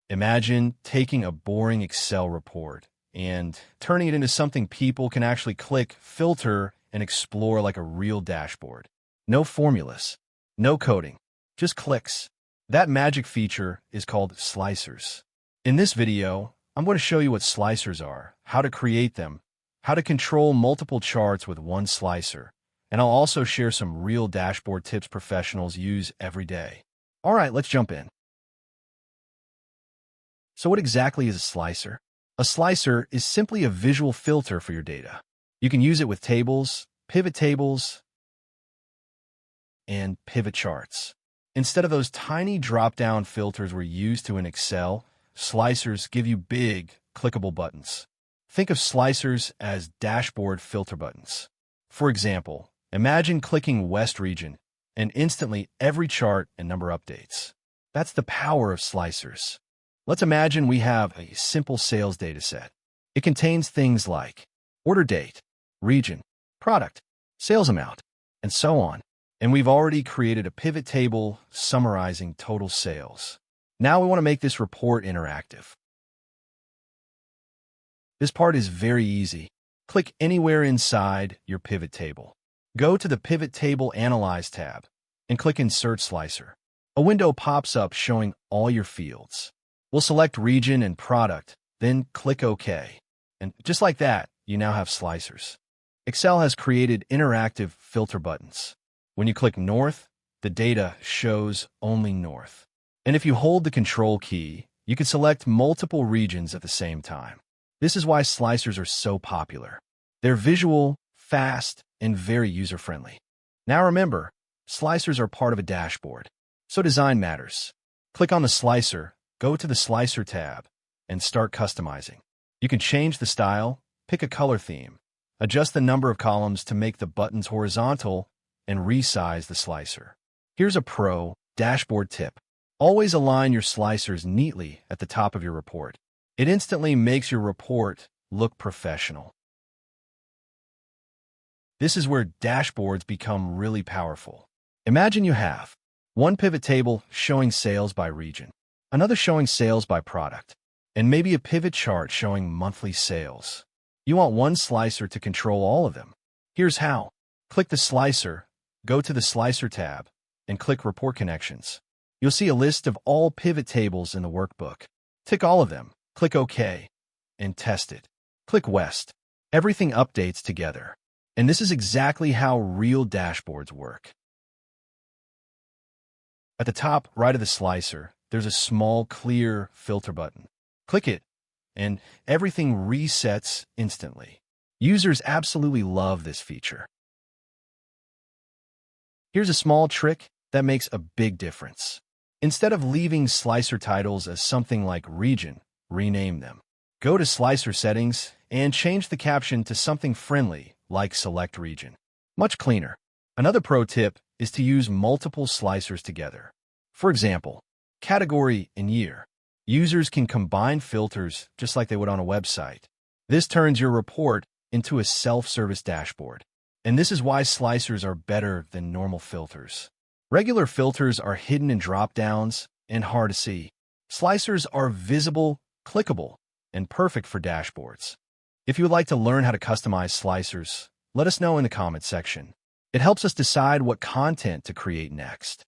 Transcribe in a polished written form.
Imagine taking a boring Excel report and turning it into something people can actually click, filter, and explore like a real dashboard. No formulas, no coding, just clicks. That magic feature is called slicers. In this video, I'm going to show you what slicers are, how to create them, how to control multiple charts with one slicer, and I'll also share some real dashboard tips professionals use every day. All right, let's jump in. So what exactly is a slicer? A slicer is simply a visual filter for your data. You can use it with tables, pivot tables, and PivotCharts. Instead of those tiny drop-down filters we're used to in Excel, slicers give you big, clickable buttons. Think of slicers as dashboard filter buttons. For example, imagine clicking West Region, and instantly every chart and number updates. That's the power of slicers. Let's imagine we have a simple sales data set. It contains things like order date, region, product, sales amount, and so on. And we've already created a pivot table summarizing total sales. Now we want to make this report interactive. This part is very easy. Click anywhere inside your pivot table. Go to the Pivot Table Analyze tab and click Insert Slicer. A window pops up showing all your fields. We'll select region and product, then click OK. And just like that, you now have slicers. Excel has created interactive filter buttons. When you click North, the data shows only North. And if you hold the Control key, you can select multiple regions at the same time. This is why slicers are so popular. They're visual, fast, and very user-friendly. Now remember, slicers are part of a dashboard, so design matters. Click on the slicer, go to the Slicer tab, and start customizing. You can change the style, pick a color theme, adjust the number of columns to make the buttons horizontal, and resize the slicer. Here's a pro dashboard tip. Always align your slicers neatly at the top of your report. It instantly makes your report look professional. This is where dashboards become really powerful. Imagine you have one pivot table showing sales by region, another showing sales by product, and maybe a pivot chart showing monthly sales. You want one slicer to control all of them. Here's how. Click the slicer, go to the Slicer tab, and click Report Connections. You'll see a list of all pivot tables in the workbook. Tick all of them, click OK, and test it. Click West. Everything updates together. And this is exactly how real dashboards work. At the top right of the slicer, there's a small clear filter button. Click it, and everything resets instantly. Users absolutely love this feature. Here's a small trick that makes a big difference. Instead of leaving slicer titles as something like region, rename them. Go to Slicer Settings and change the caption to something friendly like Select Region. Much cleaner. Another pro tip is to use multiple slicers together. For example, category and year. Users can combine filters just like they would on a website. This turns your report into a self-service dashboard. And this is why slicers are better than normal filters. Regular filters are hidden in drop-downs and hard to see. Slicers are visible, clickable, and perfect for dashboards. If you would like to learn how to customize slicers, let us know in the comments section. It helps us decide what content to create next.